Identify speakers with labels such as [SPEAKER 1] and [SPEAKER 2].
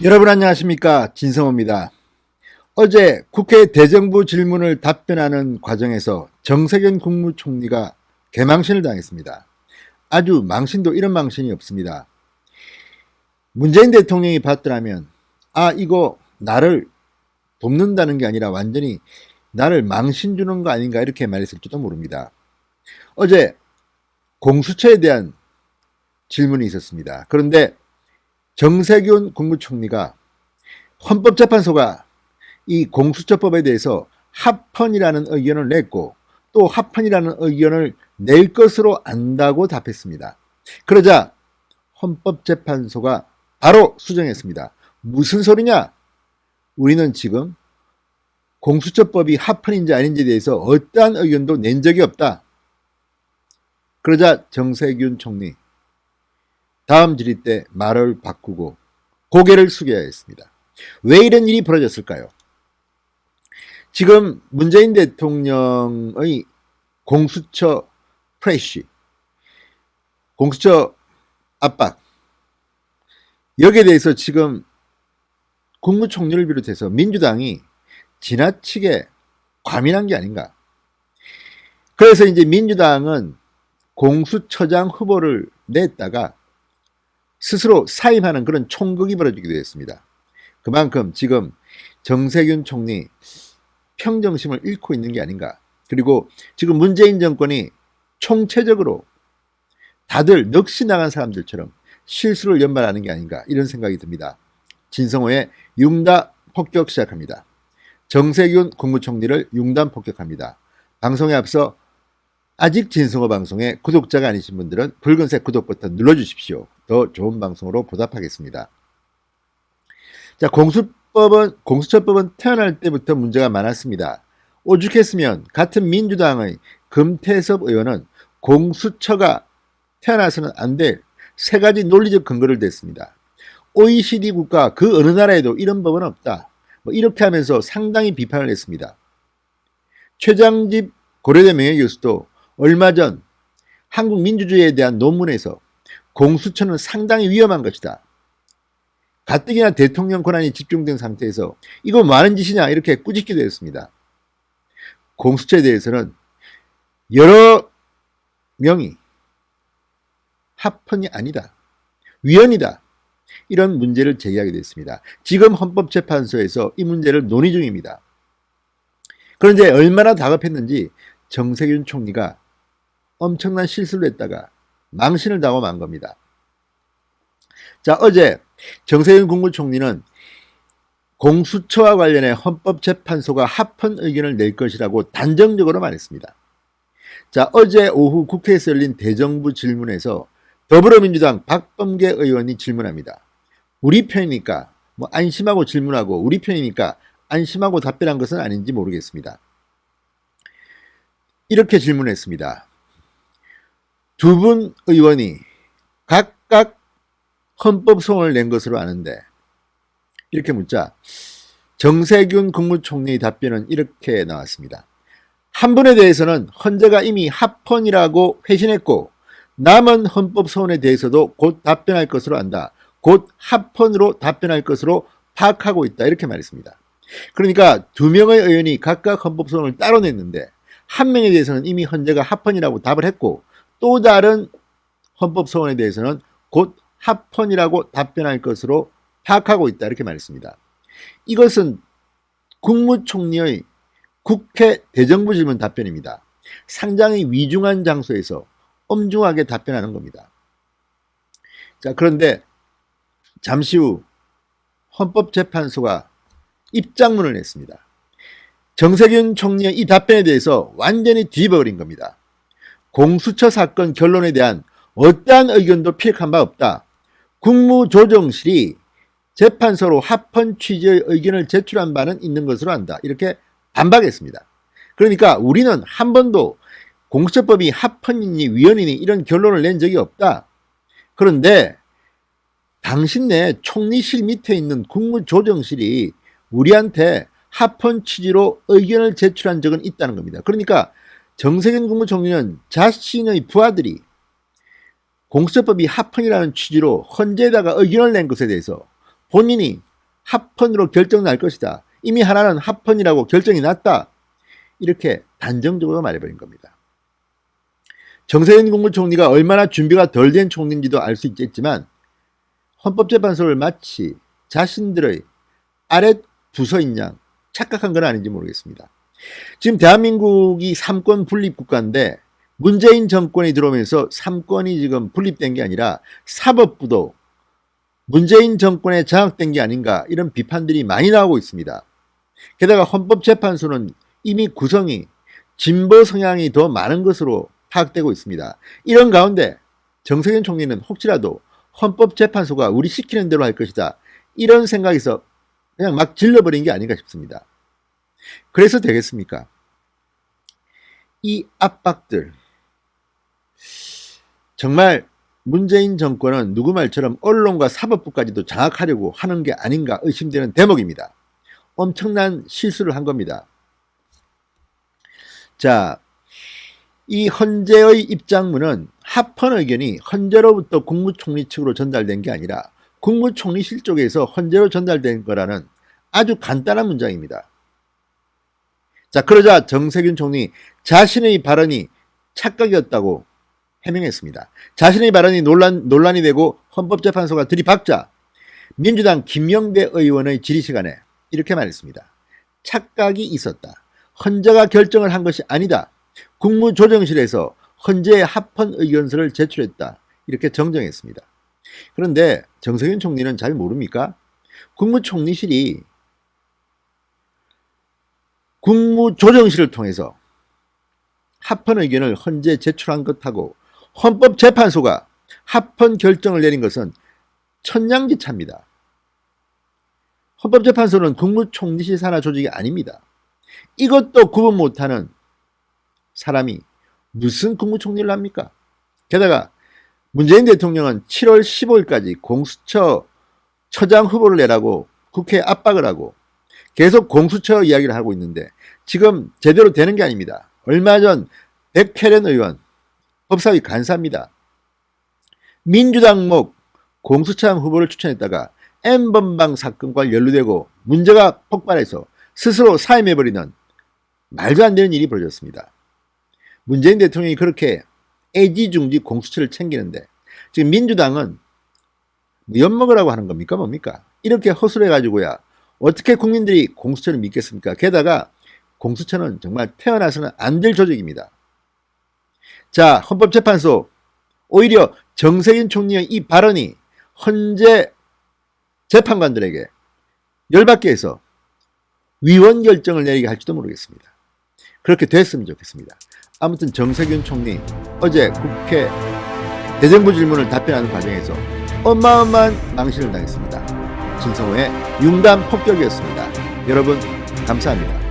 [SPEAKER 1] 여러분 안녕하십니까, 진성호입니다. 어제 국회 대정부 질문을 답변하는 과정에서 정세균 국무총리가 개망신을 당했습니다. 아주 망신도 이런 망신이 없습니다. 문재인 대통령이 봤더라면 이거 나를 돕는다는 게 아니라 완전히 나를 망신 주는 거 아닌가 이렇게 말했을지도 모릅니다. 어제 공수처에 대한 질문이 있었습니다. 그런데 정세균 국무총리가 헌법재판소가 이 공수처법에 대해서 합헌이라는 의견을 냈고 또 합헌이라는 의견을 낼 것으로 안다고 답했습니다. 그러자 헌법재판소가 바로 수정했습니다. 무슨 소리냐? 우리는 지금 공수처법이 합헌인지 아닌지에 대해서 어떠한 의견도 낸 적이 없다. 그러자 정세균 총리 다음 질의 때 말을 바꾸고 고개를 숙여야 했습니다. 왜 이런 일이 벌어졌을까요? 지금 문재인 대통령의 공수처 프레쉬, 공수처 압박, 여기에 대해서 지금 국무총리를 비롯해서 민주당이 지나치게 과민한 게 아닌가. 그래서 이제 민주당은 공수처장 후보를 냈다가 스스로 사임하는 그런 총극이 벌어지기도 했습니다. 그만큼 지금 정세균 총리 평정심을 잃고 있는 게 아닌가. 그리고 지금 문재인 정권이 총체적으로 다들 넋이 나간 사람들처럼 실수를 연발하는 게 아닌가 이런 생각이 듭니다. 진성호의 융단 폭격 시작합니다. 정세균 국무총리를 융단 폭격합니다. 방송에 앞서 아직 진성호 방송에 구독자가 아니신 분들은 붉은색 구독 버튼 눌러주십시오. 더 좋은 방송으로 보답하겠습니다. 자, 공수처법은 태어날 때부터 문제가 많았습니다. 오죽했으면 같은 민주당의 금태섭 의원은 공수처가 태어나서는 안 될 세 가지 논리적 근거를 댔습니다. OECD 국가 그 어느 나라에도 이런 법은 없다. 이렇게 하면서 상당히 비판을 했습니다. 최장집 고려대 명예교수도 얼마 전 한국 민주주의에 대한 논문에서 공수처는 상당히 위험한 것이다. 가뜩이나 대통령 권한이 집중된 상태에서 이거 뭐 하는 짓이냐 이렇게 꾸짖기도 했습니다. 공수처에 대해서는 여러 명이 합헌이 아니다. 위헌이다. 이런 문제를 제기하게 됐습니다. 지금 헌법재판소에서 이 문제를 논의 중입니다. 그런데 얼마나 다급했는지 정세균 총리가 엄청난 실수를 했다가 망신을 당하고 만 겁니다. 자, 어제 정세균 국무총리는 공수처와 관련해 헌법재판소가 합헌 의견을 낼 것이라고 단정적으로 말했습니다. 자, 어제 오후 국회에서 열린 대정부 질문에서 더불어민주당 박범계 의원이 질문합니다. 우리 편이니까 안심하고 질문하고 우리 편이니까 안심하고 답변한 것은 아닌지 모르겠습니다. 이렇게 질문했습니다. 두 분 의원이 각각 헌법 소원을 낸 것으로 아는데 이렇게 묻자 정세균 국무총리의 답변은 이렇게 나왔습니다. 한 분에 대해서는 헌재가 이미 합헌이라고 회신했고 남은 헌법 소원에 대해서도 곧 답변할 것으로 안다. 곧 합헌으로 답변할 것으로 파악하고 있다. 이렇게 말했습니다. 그러니까 두 명의 의원이 각각 헌법 소원을 따로 냈는데 한 명에 대해서는 이미 헌재가 합헌이라고 답을 했고 또 다른 헌법 소원에 대해서는 곧 합헌이라고 답변할 것으로 파악하고 있다. 이렇게 말했습니다. 이것은 국무총리의 국회 대정부 질문 답변입니다. 상당히 위중한 장소에서 엄중하게 답변하는 겁니다. 자, 그런데 잠시 후 헌법재판소가 입장문을 냈습니다. 정세균 총리의 이 답변에 대해서 완전히 뒤집어버린 겁니다. 공수처 사건 결론에 대한 어떠한 의견도 피력한 바 없다. 국무조정실이 재판소로 합헌 취지의 의견을 제출한 바는 있는 것으로 안다. 이렇게 반박했습니다. 그러니까 우리는 한 번도 공수처법이 합헌이니 위헌이니 이런 결론을 낸 적이 없다. 그런데 당신네 총리실 밑에 있는 국무조정실이 우리한테 합헌 취지로 의견을 제출한 적은 있다는 겁니다. 그러니까 정세균 국무총리는 자신의 부하들이 공수처법이 합헌이라는 취지로 헌재에다가 의견을 낸 것에 대해서 본인이 합헌으로 결정 날 것이다. 이미 하나는 합헌이라고 결정이 났다. 이렇게 단정적으로 말해버린 겁니다. 정세균 국무총리가 얼마나 준비가 덜 된 총리인지도 알 수 있겠지만 헌법재판소를 마치 자신들의 아랫 부서인 양 착각한 건 아닌지 모르겠습니다. 지금 대한민국이 삼권 분립 국가인데 문재인 정권이 들어오면서 삼권이 지금 분립된 게 아니라 사법부도 문재인 정권에 장악된 게 아닌가 이런 비판들이 많이 나오고 있습니다. 게다가 헌법재판소는 이미 구성이 진보 성향이 더 많은 것으로 파악되고 있습니다. 이런 가운데 정세균 총리는 혹시라도 헌법재판소가 우리 시키는 대로 할 것이다 이런 생각에서 그냥 막 질러버린 게 아닌가 싶습니다. 그래서 되겠습니까? 이 압박들 정말 문재인 정권은 누구 말처럼 언론과 사법부까지도 장악하려고 하는 게 아닌가 의심되는 대목입니다. 엄청난 실수를 한 겁니다. 자, 이 헌재의 입장문은 합헌 의견이 헌재로부터 국무총리 측으로 전달된 게 아니라 국무총리실 쪽에서 헌재로 전달된 거라는 아주 간단한 문장입니다. 자, 그러자 정세균 총리 자신의 발언이 착각이었다고 해명했습니다. 자신의 발언이 논란이 되고 헌법재판소가 들이박자 민주당 김영대 의원의 질의 시간에 이렇게 말했습니다. 착각이 있었다. 헌재가 결정을 한 것이 아니다. 국무조정실에서 헌재의 합헌 의견서를 제출했다. 이렇게 정정했습니다. 그런데 정세균 총리는 잘 모릅니까? 국무총리실이 국무조정실을 통해서 합헌 의견을 헌재에 제출한 것하고 헌법재판소가 합헌 결정을 내린 것은 천냥지차입니다. 헌법재판소는 국무총리실 산하 조직이 아닙니다. 이것도 구분 못하는 사람이 무슨 국무총리를 합니까? 게다가 문재인 대통령은 7월 15일까지 공수처 처장 후보를 내라고 국회에 압박을 하고 계속 공수처 이야기를 하고 있는데 지금 제대로 되는 게 아닙니다. 얼마 전 백혜련 의원 법사위 간사입니다. 민주당 목 공수처장 후보를 추천했다가 N번방 사건과 연루되고 문제가 폭발해서 스스로 사임해버리는 말도 안 되는 일이 벌어졌습니다. 문재인 대통령이 그렇게 애지중지 공수처를 챙기는데 지금 민주당은 엿먹으라고 하는 겁니까 뭡니까? 이렇게 허술해가지고야 어떻게 국민들이 공수처를 믿겠습니까? 게다가 공수처는 정말 태어나서는 안 될 조직입니다. 자, 헌법재판소 오히려 정세균 총리의 이 발언이 헌재 재판관들에게 열받게 해서 위헌 결정을 내리게 할지도 모르겠습니다. 그렇게 됐으면 좋겠습니다. 아무튼 정세균 총리 어제 국회 대정부 질문을 답변하는 과정에서 어마어마한 망신을 당했습니다. 진성호의 융단 폭격이었습니다. 여러분 감사합니다.